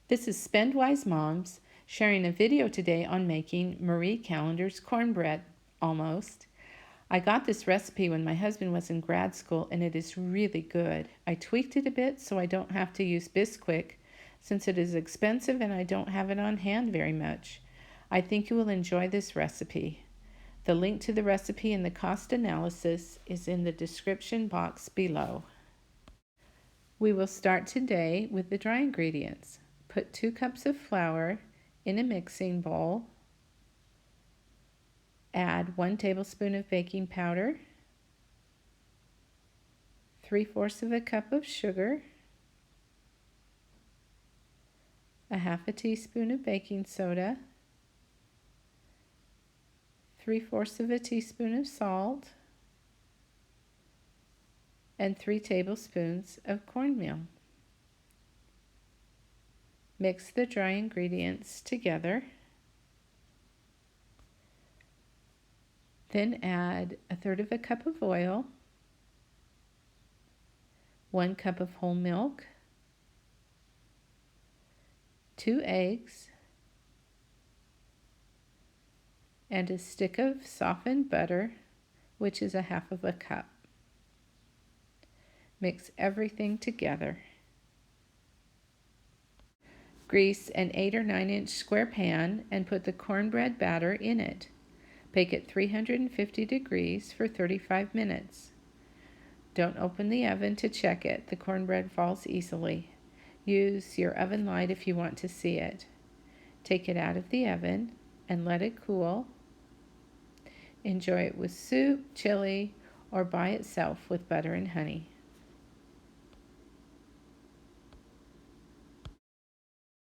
This is Spendwise Moms sharing a video today on making Marie Callender's cornbread, almost. I got this recipe when my husband was in grad school and it is really good. I tweaked it a bit so I don't have to use Bisquick since it is expensive and I don't have it on hand very much. I think you will enjoy this recipe. The link to the recipe and the cost analysis is in the description box below. We will start today with the dry ingredients. Put 2 cups of flour in a mixing bowl. Add 1 tablespoon of baking powder, 3/4 of a cup of sugar, a half a teaspoon of baking soda, 3/4 of a teaspoon of salt, and 3 tablespoons of cornmeal. Mix the dry ingredients together. Then add 1/3 of a cup of oil, 1 cup of whole milk, 2 eggs, and a stick of softened butter, which is 1/2 of a cup. Mix everything together. Grease an 8 or 9 inch square pan and put the cornbread batter in it. Bake at 350 degrees for 35 minutes. Don't open the oven to check it. The cornbread falls easily. Use your oven light if you want to see it. Take it out of the oven and let it cool. Enjoy it with soup, chili, or by itself with butter and honey.